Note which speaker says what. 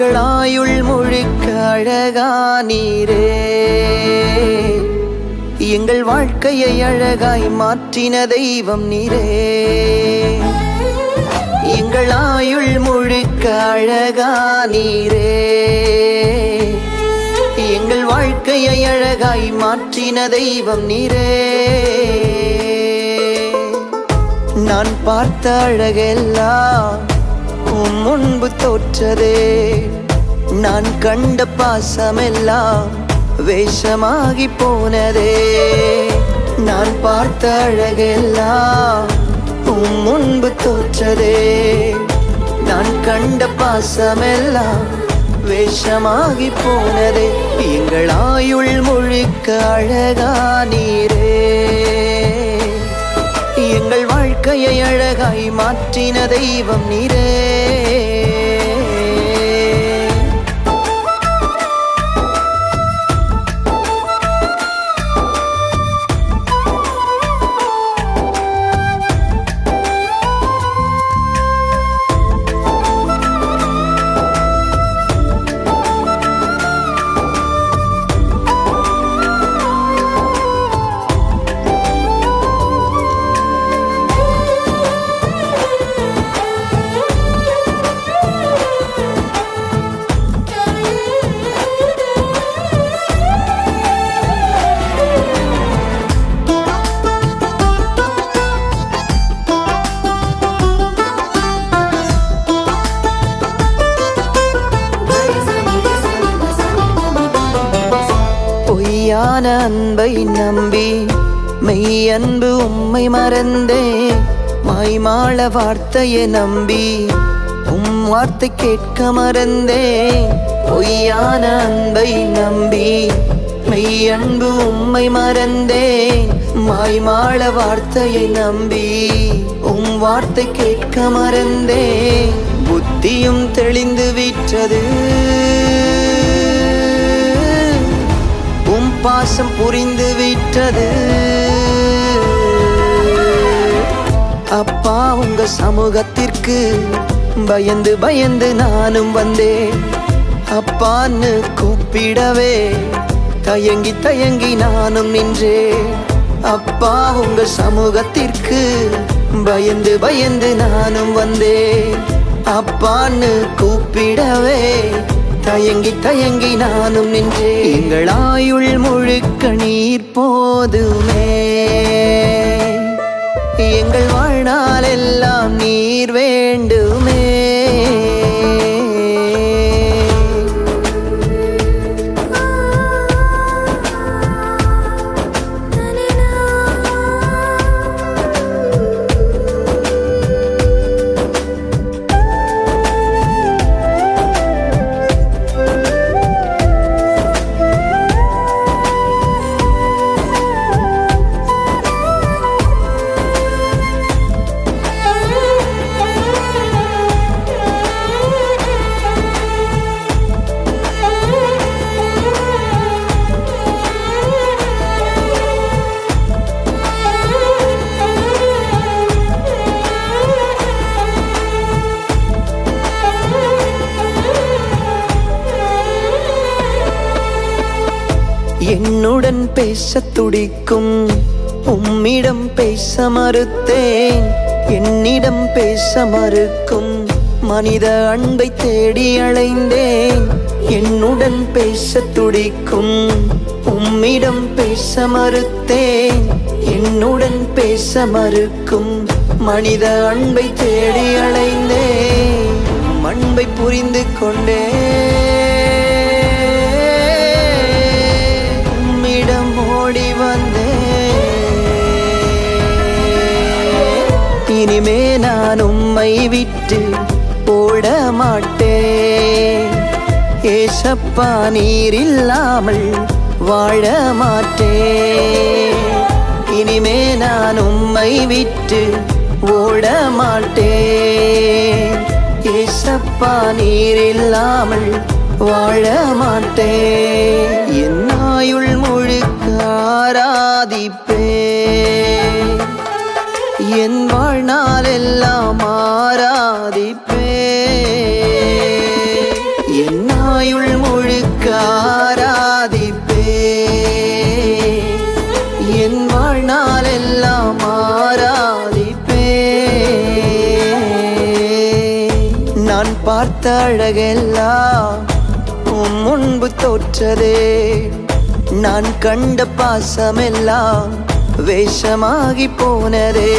Speaker 1: எங்கள் ஆயுள் முழுக்க அழகானீரே, எங்கள் வாழ்க்கையை அழகாய் மாற்றின தெய்வம் நீரே. எங்கள் ஆயுள் முழுக்க அழகானீரே, எங்கள் வாழ்க்கையை அழகாய் மாற்றின தெய்வம் நீரே. நான் பார்த்த அழகெல்லாம் உம் முன்பு தோற்றதே, நான் கண்ட பாசமெல்லாம் வேஷமாகி போனதே. நான் பார்த்த அழகெல்லாம் உம் முன்பு தோற்றதே, நான் கண்ட பாசமெல்லாம் வேஷமாகி போனதே. எங்கள் ஆயுள் முழுக்க அழகானீரே, எங்கள் வாழ்க்கையை அழகாய் மாற்றின தெய்வம் நீரே. பொய்யான அன்பை நம்பி மெய் அன்பு உம்மை மறந்தே, மாய்மாள வார்த்தையை நம்பி உம் வார்த்தை கேட்க மறந்தே. பொய்யான அன்பை நம்பி மெய் அன்பு உம்மை மறந்தே, மாய்மாள வார்த்தையை நம்பி உம் வார்த்தை கேட்க மறந்தே. புத்தியும் தெளிந்து விட்டது, உம் பாசம் புரிந்து விட்டது. அப்பா உங்க சமூகத்திற்கு பயந்து பயந்து நானும் வந்தேன். அப்பான்னு கூப்பிடவே தயங்கி தயங்கி நானும் நின்றேன். அப்பா உங்க சமூகத்திற்கு பயந்து பயந்து நானும் வந்தேன். அப்பான்னு கூப்பிடவே தயங்கி தயங்கி நானும் நின்றே. எங்கள் ஆயுள் முழுக்க நீர் போதுமே, எங்கள் வாழ்நாள் எல்லாம் நீர் வேண்டுமே. என்னுடன் பேச துடிக்கும் உம்மிடம் பேச மறுத்தேன். என்னிடம் பேச மறுக்கும் மனித அன்பை தேடி அலைந்தேன். என்னுடன் பேச துடிக்கும் உம்மிடம் பேச மறுத்தேன். என்னுடன் பேச மறுக்கும் மனித அன்பை தேடி அலைந்தேன். அன்பை புரிந்து கொண்டே ஓடி வந்தேன். இனிமே நான் உம்மை விட்டு ஓட மாட்டேன். ஏசப்பா நீர் இல்லாமல் வாழ மாட்டேன். இனிமே நான் உம்மை விட்டு ஓட மாட்டேன். ஏசப்பா நீர் இல்லாமல் வாழ மாட்டேன். என் ஆயுள் முழுக்க ஆராதிப்பேன், என் வாழ்நாள் எல்லாம் ஆராதிப்பேன். என் ஆயுள் முழுக்க ஆராதிப்பே என் வாழ்நாளெல்லாம் ஆராதிப்பே நான் பார்த்த அழகெல்லாம் உம் முன்பு தோற்றதே நான் கண்ட பாசமெல்லாம் வேஷமாகி போனதே